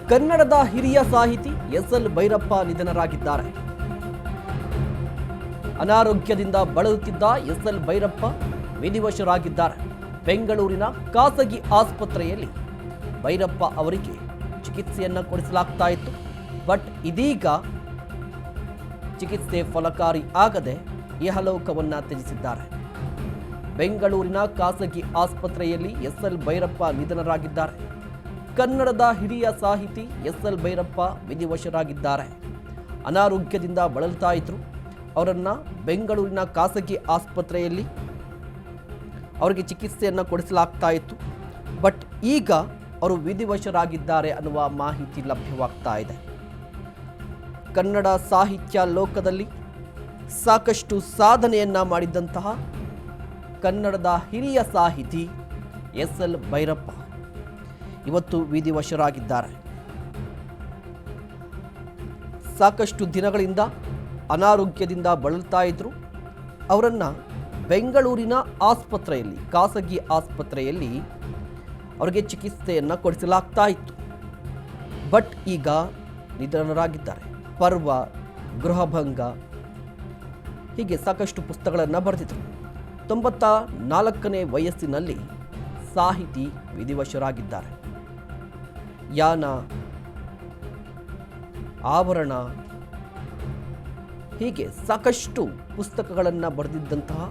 ಕನ್ನಡದ ಹಿರಿಯ ಸಾಹಿತಿ ಎಸ್.ಎಲ್. ಭೈರಪ್ಪ ನಿಧನರಾಗಿದ್ದಾರೆ. ಅನಾರೋಗ್ಯದಿಂದ ಬಳಲುತ್ತಿದ್ದ ಎಸ್.ಎಲ್. ಭೈರಪ್ಪ ವಿಧಿವಶರಾಗಿದ್ದಾರೆ. ಬೆಂಗಳೂರಿನ ಖಾಸಗಿ ಆಸ್ಪತ್ರೆಯಲ್ಲಿ ಭೈರಪ್ಪ ಅವರಿಗೆ ಚಿಕಿತ್ಸೆಯನ್ನು ಕೊಡಿಸಲಾಗ್ತಾ ಇತ್ತು. ಬಟ್ ಇದೀಗ ಚಿಕಿತ್ಸೆ ಫಲಕಾರಿ ಆಗದೆ ಇಹಲೋಕವನ್ನ ತ್ಯಜಿಸಿದ್ದಾರೆ. ಬೆಂಗಳೂರಿನ ಖಾಸಗಿ ಆಸ್ಪತ್ರೆಯಲ್ಲಿ ಎಸ್.ಎಲ್. ಭೈರಪ್ಪ ನಿಧನರಾಗಿದ್ದಾರೆ. ಕನ್ನಡದ ಹಿರಿಯ ಸಾಹಿತಿ ಎಸ್.ಎಲ್. ಭೈರಪ್ಪ ವಿಧಿವಶರಾಗಿದ್ದಾರೆ. ಅನಾರೋಗ್ಯದಿಂದ ಬಳಲ್ತಾ ಇದ್ರು. ಅವರನ್ನು ಬೆಂಗಳೂರಿನ ಖಾಸಗಿ ಆಸ್ಪತ್ರೆಯಲ್ಲಿ ಅವರಿಗೆ ಚಿಕಿತ್ಸೆಯನ್ನು ಕೊಡಿಸಲಾಗ್ತಾ ಇತ್ತು. ಬಟ್ ಈಗ ಅವರು ವಿಧಿವಶರಾಗಿದ್ದಾರೆ ಅನ್ನುವ ಮಾಹಿತಿ ಲಭ್ಯವಾಗ್ತಾ ಇದೆ. ಕನ್ನಡ ಸಾಹಿತ್ಯ ಲೋಕದಲ್ಲಿ ಸಾಕಷ್ಟು ಸಾಧನೆಯನ್ನ ಮಾಡಿದ್ದಂತಹ ಕನ್ನಡದ ಹಿರಿಯ ಸಾಹಿತಿ ಎಸ್.ಎಲ್. ಭೈರಪ್ಪ ಇವತ್ತು ವಿಧಿವಶರಾಗಿದ್ದಾರೆ. ಸಾಕಷ್ಟು ದಿನಗಳಿಂದ ಅನಾರೋಗ್ಯದಿಂದ ಬಳಲ್ತಾ ಇದ್ರು. ಅವರನ್ನು ಬೆಂಗಳೂರಿನ ಆಸ್ಪತ್ರೆಯಲ್ಲಿ ಖಾಸಗಿ ಆಸ್ಪತ್ರೆಯಲ್ಲಿ ಅವರಿಗೆ ಚಿಕಿತ್ಸೆಯನ್ನು ಕೊಡಿಸಲಾಗ್ತಾ ಇತ್ತು. ಬಟ್ ಈಗ ನಿಧನರಾಗಿದ್ದಾರೆ. ಪರ್ವ, ಗೃಹಭಂಗ ಹೀಗೆ ಸಾಕಷ್ಟು ಪುಸ್ತಕಗಳನ್ನು ಬರೆದಿದ್ದರು. 94ನೇ ವಯಸ್ಸಿನಲ್ಲಿ ಸಾಹಿತಿ ವಿಧಿವಶರಾಗಿದ್ದಾರೆ. ಯಾನ, ಆವರಣ ಹೀಗೆ ಸಾಕಷ್ಟು ಪುಸ್ತಕಗಳನ್ನು ಬರೆದಿದ್ದಂತಹ